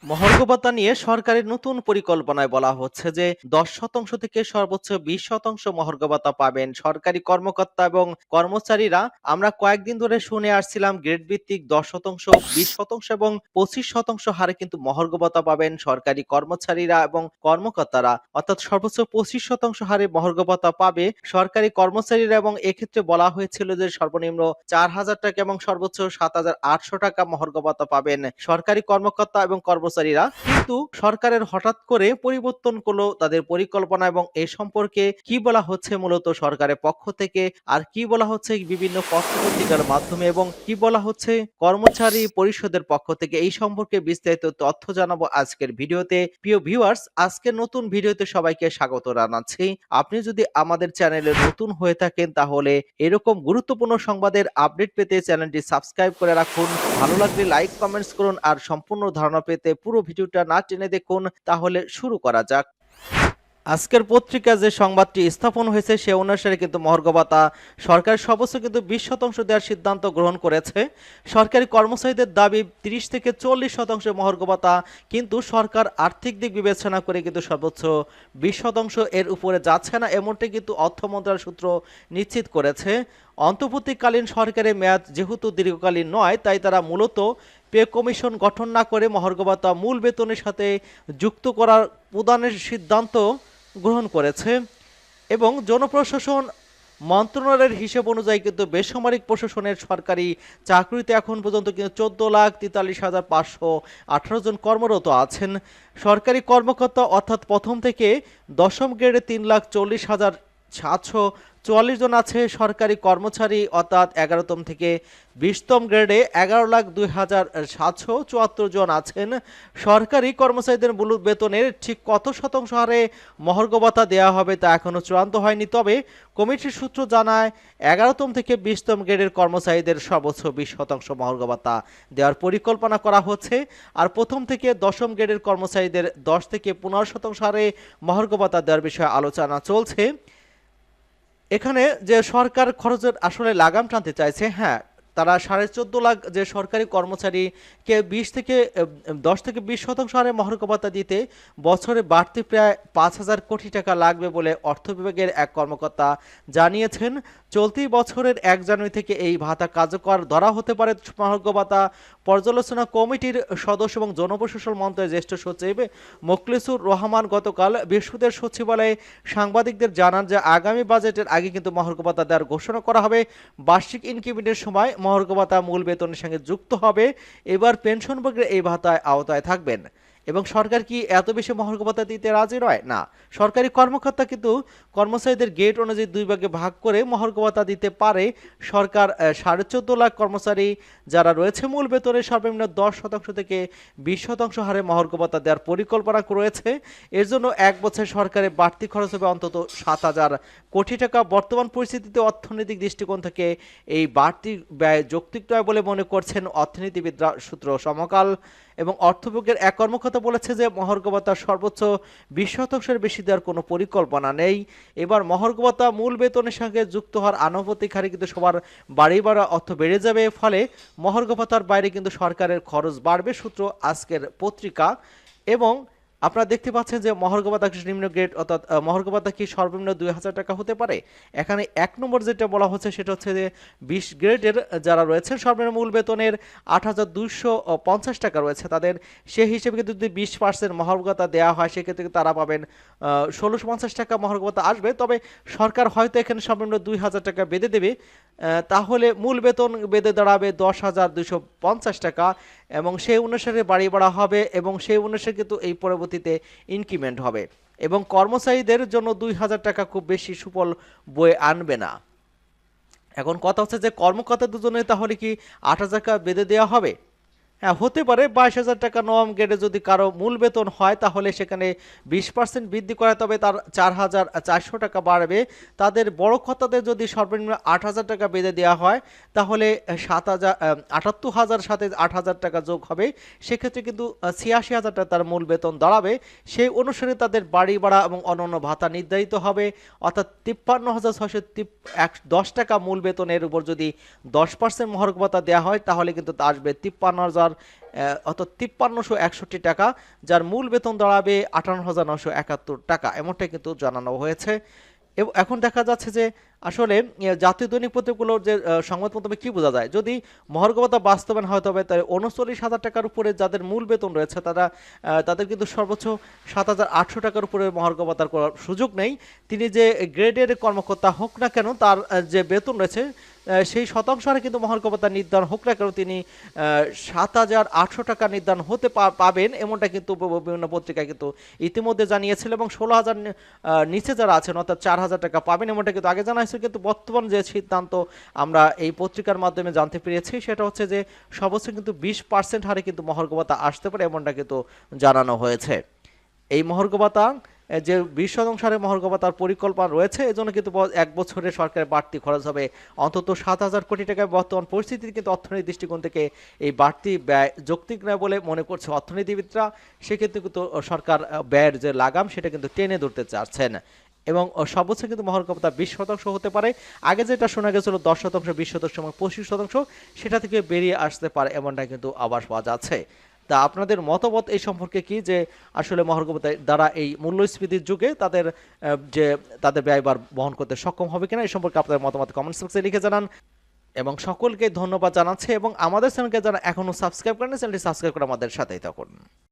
মহার্ঘ ভাতা নিয়ে সরকারের নতুন পরিকল্পনায় বলা হচ্ছে যে 10% থেকে সর্বোচ্চ 20% মহার্ঘ ভাতা পাবেন সরকারি কর্মকর্তা এবং কর্মচারীরা। আমরা কয়েকদিন ধরে শুনে আসছিলাম গ্রেড ভিত্তিক 10%, 20% এবং 25% হারে কিন্তু মহার্ঘ ভাতা পাবেন সরকারি কর্মচারীরা এবং কর্মকর্তারা, অর্থাৎ সর্বোচ্চ 25% হারে মহার্ঘ ভাতা পাবে সরকারি কর্মচারীরা। এবং এক্ষেত্রে বলা হয়েছিল যে সর্বনিম্ন 4,000 টাকা এবং সর্বোচ্চ 7,800 টাকা মহার্ঘ ভাতা পাবেন সরকারি কর্মকর্তা এবং কর্মচারীরা। কিন্তু সরকারের হঠাৎ করে পরিবর্তন করলো তাদের পরিকল্পনা, এবং এ সম্পর্কে কি বলা হচ্ছে মূলত সরকারের পক্ষ থেকে, আর কি বলা হচ্ছে বিভিন্ন পত্রপত্রিকার মাধ্যমে, এবং কি বলা হচ্ছে কর্মচারী পরিষদের পক্ষ থেকে, এই সম্পর্কে বিস্তারিত তথ্য জানাবো আজকের ভিডিওতে। প্রিয় ভিউয়ার্স, আজকের নতুন ভিডিওতে সবাইকে স্বাগত জানাচ্ছি। আপনি যদি আমাদের চ্যানেলে নতুন হয়ে থাকেন তাহলে এরকম গুরুত্বপূর্ণ সংবাদের আপডেট পেতে চ্যানেলটি সাবস্ক্রাইব করে রাখুন। ভালো লাগলে লাইক কমেন্টস করুন, আর সম্পূর্ণ ধারণা পেতে পুরো ভিডিওটা না টেনে দেখুন। তাহলে শুরু করা যাক। আজকের পত্রিকা যে সংবাদটি স্থাপন হয়েছে সে অনুসারে কিন্তু মহার্ঘ ভাতা সরকার সর্বোচ্চ কিন্তু 20% দেওয়ার সিদ্ধান্ত গ্রহণ করেছে। সরকারি কর্মচারীদের দাবি 30 থেকে 40% মহার্ঘ ভাতা, কিন্তু সরকার আর্থিক দিক বিবেচনা করে কিন্তু সর্বোচ্চ 20% এর উপরে যাচ্ছে না, এমনটি কিন্তু অর্থ মন্ত্রণালয় সূত্র নিশ্চিত করেছে। অন্তর্বর্তীকালীন সরকারের মেয়াদ যেহেতু দীর্ঘকালীন নয়, তাই তারা মূলত পে কমিশন গঠন না করে মহার্ঘ ভাতা মূল বেতনের সাথে যুক্ত করার প্রদানের সিদ্ধান্ত গ্রহণ করেছে। এবং জনপ্রশাসন মন্ত্রণালয়ের হিসেব অনুযায়ী কিন্তু বেসামরিক প্রশাসনের সরকারি চাকরিতে এখন পর্যন্ত কিন্তু 14,43,518 জন কর্মরত আছেন। সরকারি কর্মকর্তা অর্থাৎ প্রথম থেকে দশম গ্রেডে 3,40,744 জন আছে। সরকারি কর্মচারী অর্থাৎ 11তম থেকে 20তম গ্রেডে 11,02,774 জন আছেন। সরকারি কর্মচারীদের মূল বেতনের ঠিক কত শতাংশ হারে মহার্ঘ ভাতা দেওয়া হবে তা এখনও চূড়ান্ত হয়নি, তবে কমিটির সূত্র জানায় 11তম থেকে 20তম গ্রেডের কর্মচারীদের সর্বোচ্চ 20% মহার্ঘ ভাতা দেওয়ার পরিকল্পনা করা হচ্ছে। আর প্রথম থেকে দশম গ্রেডের কর্মচারীদের 10 থেকে 15% হারে মহার্ঘ ভাতা দেওয়ার বিষয়ে আলোচনা চলছে। এখানে যে সরকার খরচের আসলে লাগাম টানতে চাইছে, হ্যাঁ, তারা 14.5 লাখ যে সরকারি কর্মচারীকে 10 থেকে 20% হারে মহার্ঘ ভাতা দিতে বছরে বাড়তি প্রায় 5,000 কোটি টাকা লাগবে বলে অর্থ বিভাগের এক কর্মকর্তা জানিয়েছেন। চলতি বছরের 1 জানুয়ারি থেকে এই ভাতা কার্যকর ধরা হতে পারে। মহার্ঘ ভাতা পর্যালোচনা কমিটির সদস্য এবং জনপ্রশাসন মন্ত্রণালয়ের জ্যেষ্ঠ সচিব মোখলেসুর রহমান গতকাল বৃহস্পতিবার সচিবালয়ে সাংবাদিকদের জানান যে আগামী বাজেটের আগে কিন্তু মহার্ঘ ভাতা দেওয়ার ঘোষণা করা হবে। বার্ষিক ইনক্রিমেন্টের সময় মহার্ঘ ভাতা মূল বেতনের সঙ্গে যুক্ত হবে। এবার পেনশনভোগীরা এই ভাতায় আওতায় থাকবেন। এবং সরকার কি এত বেশি মহার্ঘ ভাতা দিতে রাজি নয়? না, সরকারি কর্মকর্তা কিন্তু কর্মচারীদের গেট অনুযায়ী 2 ভাগে ভাগ করে মহার্ঘ ভাতা দিতে পারে। সরকার 14.5 লাখ কর্মচারী যারা রয়েছে মূল বেতনের সর্বনিম্ন 10% থেকে 20% হারে মহার্ঘ ভাতা দেওয়ার পরিকল্পনা রয়েছে। এর জন্য 1 বছর সরকারের বাড়তি খরচ হবে অন্তত 7,000 কোটি টাকা। বর্তমান পরিস্থিতিতে অর্থনৈতিক দৃষ্টিকোণ থেকে এই বাড়তি ব্যয় যৌক্তিক নয় বলে মনে করছেন অর্থনীতিবিদরা সূত্র সমকাল। এবং অর্থবিভাগের এক কর্মকর্তা বলেছে যে মহার্ঘ ভাতা সর্বোচ্চ 20% বেশি দেওয়ার কোনো পরিকল্পনা নেই। এবার মহার্ঘ ভাতা মূল বেতনের সঙ্গে যুক্ত হওয়ার আনুপাতিক হারে কিন্তু সবার বাড়ি বাড়া অর্থ বেড়ে যাবে, ফলে মহার্ঘ ভাতার বাইরে কিন্তু সরকারের খরচ বাড়বে, সূত্র আজকের পত্রিকা। এবং আপনারা দেখতে পাচ্ছেন যে মহার্ঘ ভাতা নিম্ন গ্রেড অর্থাৎ মহার্ঘ ভাতা কি সর্বনিম্ন 2,000 টাকা হতে পারে। এখানে 1 নম্বর যেটা বলা হচ্ছে সেটা হচ্ছে যে 20 গ্রেডের যারা রয়েছেন সর্বনিম্ন মূল বেতনের 8,250 টাকা রয়েছে তাদের, সেই হিসেবে কিন্তু যদি 20% মহার্ঘ ভাতা দেওয়া হয় সেক্ষেত্রে তারা পাবেন 1,650 টাকা মহার্ঘ ভাতা আসবে। তবে সরকার হয়তো এখানে সর্বনিম্ন 2,000 টাকা বেঁধে দেবে, তাহলে মূল বেতন বেঁধে দাঁড়াবে 10,250 টাকা, এবং সেই অনুসারে বাড়ি বাড়া হবে, এবং সেই অনুসারে কিন্তু এই পরবর্তীতে ইনক্রিমেন্ট হবে। এবং কর্মচারীদের জন্য 2,000 টাকা খুব বেশি সুফল বয়ে আনবে না। এখন কথা হচ্ছে যে কর্মকর্তা দুজনে তাহলে কি 8,000 টাকা বেঁধে দেওয়া হবে? হ্যাঁ, হতে পারে। 22,000 টাকা নবম গ্রেডে যদি কারো মূল বেতন হয় তাহলে সেখানে 20% বৃদ্ধি করা, তবে তার 4,400 টাকা বাড়বে। তাদের বড় কর্তাদের যদি সর্বনিম্ন 8,000 টাকা বেঁধে দেওয়া হয় তাহলে 78,000 সাথে 8,000 টাকা যোগ হবে, সেক্ষেত্রে কিন্তু 86,000 টাকা তার মূল বেতন দাঁড়াবে। সেই অনুসারে তাদের বাড়ি ভাড়া এবং অন্যান্য ভাতা নির্ধারিত হবে, অর্থাৎ 53,610 টাকা মূল বেতনের উপর যদি 10% মহার্ঘ ভাতা দেওয়া হয় তাহলে কিন্তু তা আসবে 53,000 মহর্গবতার অর্থাৎ 5361 টাকা, যার মূল বেতন দাঁড়াবে 58,971 টাকা, এমনটাই কিন্তু জানানো হয়েছে। এবং এখন দেখা যাচ্ছে যে আসলে জাতীয় দৈনিক পত্রিকাগুলোর যে সংবাদ মাধ্যমে কি বোঝা যায়, যদি মহার্ঘ ভাতা বাস্তবায়ন হয় তবে 39,000 টাকার উপরে যাদের মূল বেতন রয়েছে তাদের কিন্তু সর্বোচ্চ 7,800 টাকার উপরে মহার্ঘ ভাতার করার সুযোগ নেই। তিনি যে গ্রেডের কর্মকর্তা হোক না কেন, তার যে বেতন রয়েছে সেই শতাংশ হারে কিন্তু মহার্ঘ ভাতা নির্ধারণ হোক না কেন, তিনি 7,800 টাকা নির্ধারণ হতে পাবেন, এমনটা কিন্তু বিভিন্ন পত্রিকায় কিন্তু ইতিমধ্যে জানিয়েছিল। এবং 16,000 নিচে যারা আছেন অর্থাৎ 4,000 টাকা পাবেন, এমনটা কিন্তু আগে জানা হয়েছিল। কিন্তু বর্তমান যে সিদ্ধান্ত আমরা এই পত্রিকার মাধ্যমে জানতে পেরেছি সেটা হচ্ছে যে সর্বোচ্চ কিন্তু 20% হারে কিন্তু মহার্ঘ ভাতা আসতে পারে, এমনটা কিন্তু জানানো হয়েছে। এই মহার্ঘ ভাতা যে 20% হারে মহার্ঘ ভাতার পরিকল্পনা রয়েছে, এজন্য কিন্তু এক বছরে সরকারের বাড়তি খরচ হবে অন্তত 7,000 কোটি টাকা। বর্তমান পরিস্থিতির কিন্তু অর্থনৈতিক দৃষ্টিকোণ থেকে এই বাড়তি ব্যয় যৌক্তিক নয় বলে মনে করছে অর্থনীতিবিদরা। সেক্ষেত্রে কিন্তু সরকার ব্যয়ের যে লাগাম সেটা কিন্তু টেনে ধরতে চাচ্ছেন। এবং সর্বোচ্চ কিন্তু মহার্ঘ ভাতা 20% হতে পারে। আগে যেটা শোনা গেছিল 10%, 20% এবং 25%, সেটা থেকে বেরিয়ে আসতে পারে, এমনটা কিন্তু আভাস পাওয়া যাচ্ছে। তা আপনাদের মতামত এই সম্পর্কে কি, যে আসলে মহার্ঘ ভাতা দ্বারা এই মূল্যস্ফীতির যুগে তাদের ব্যয়ভার বহন করতে সক্ষম হবে কিনা, এই সম্পর্কে আপনাদের মতামত কমেন্ট বক্সে লিখে জানান। এবং সকলকে ধন্যবাদ জানাচ্ছি। এবং আমাদের চ্যানেলকে যারা এখনো সাবস্ক্রাইব করেন, চ্যানেলটি সাবস্ক্রাইব করে আমাদের সাথেই থাকুন।